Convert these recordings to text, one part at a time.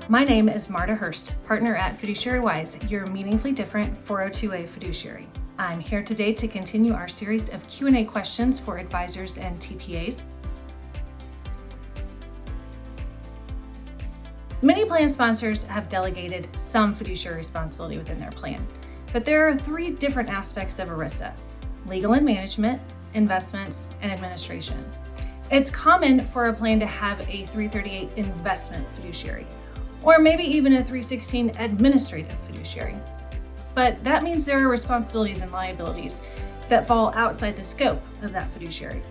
My name is Marta Hurst, partner at Fiduciary Wise, your meaningfully different 402A fiduciary. I'm here today to continue our series of Q&A questions for advisors and TPAs. Many plan sponsors have delegated some fiduciary responsibility within their plan, but there are three different aspects of ERISA: legal and management, investments, and administration. It's common for a plan to have a 338 investment fiduciary, or maybe even a 316 administrative fiduciary. But that means there are responsibilities and liabilities that fall outside the scope of that fiduciary.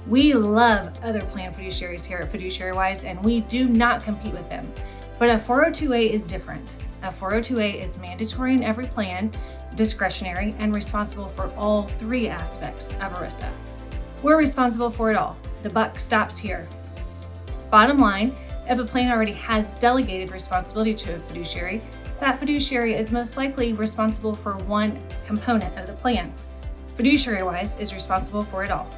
We love other plan fiduciaries here at Fiduciary Wise, and we do not compete with them. But a 402A is different. A 402A is mandatory in every plan, discretionary, and responsible for all three aspects of ERISA. We're responsible for it all. The buck stops here. Bottom line, if a plan already has delegated responsibility to a fiduciary, that fiduciary is most likely responsible for one component of the plan. Fiduciary Wise is responsible for it all.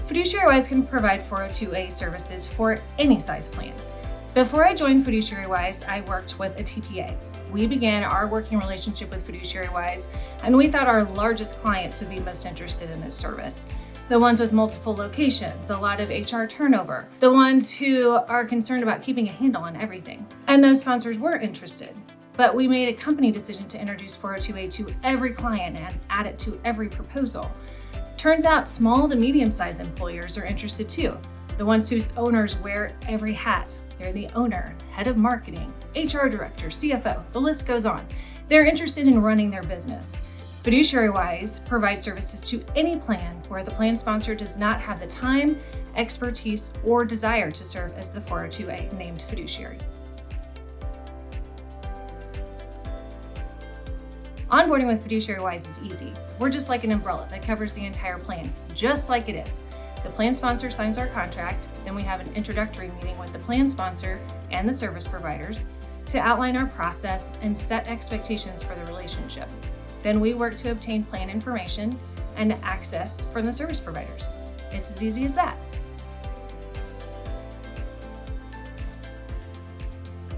Fiduciary Wise can provide 402A services for any size plan. Before I joined Fiduciary Wise, I worked with a TPA. We began our working relationship with Fiduciary Wise, and we thought our largest clients would be most interested in this service. The ones with multiple locations, a lot of HR turnover, the ones who are concerned about keeping a handle on everything. And those sponsors were interested. But we made a company decision to introduce 402A to every client and add it to every proposal. Turns out small to medium-sized employers are interested too. The ones whose owners wear every hat. They're the owner, head of marketing, HR director, CFO, the list goes on. They're interested in running their business. Fiduciary Wise provides services to any plan where the plan sponsor does not have the time, expertise, or desire to serve as the 402A named fiduciary. Onboarding with Fiduciary Wise is easy. We're just like an umbrella that covers the entire plan, just like it is. The plan sponsor signs our contract, then we have an introductory meeting with the plan sponsor and the service providers to outline our process and set expectations for the relationship. Then we work to obtain plan information and access from the service providers. It's as easy as that.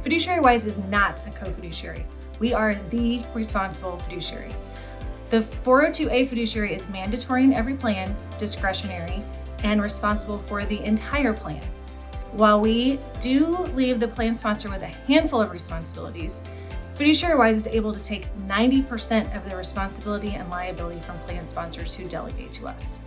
Fiduciary Wise is not a co-fiduciary. We are the responsible fiduciary. The 402A fiduciary is mandatory in every plan, discretionary, and responsible for the entire plan. While we do leave the plan sponsor with a handful of responsibilities, Fiduciary Wise is able to take 90% of the responsibility and liability from plan sponsors who delegate to us.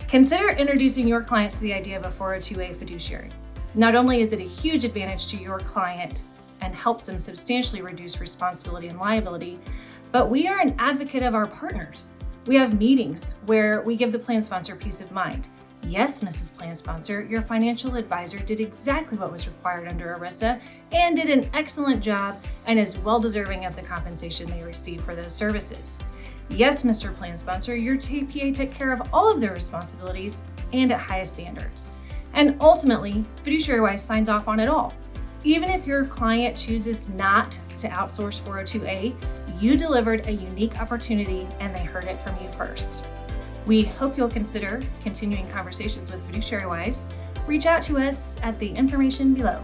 Consider introducing your clients to the idea of a 402A fiduciary. Not only is it a huge advantage to your client and helps them substantially reduce responsibility and liability, but we are an advocate of our partners. We have meetings where we give the plan sponsor peace of mind. Yes, Mrs. Plan Sponsor, your financial advisor did exactly what was required under ERISA and did an excellent job and is well deserving of the compensation they receive for those services. Yes, Mr. Plan Sponsor, your TPA took care of all of their responsibilities and at highest standards. And ultimately, Fiduciary Wise signs off on it all. Even if your client chooses not to outsource 402A, you delivered a unique opportunity and they heard it from you first. We hope you'll consider continuing conversations with Fiduciary Wise. Reach out to us at the information below.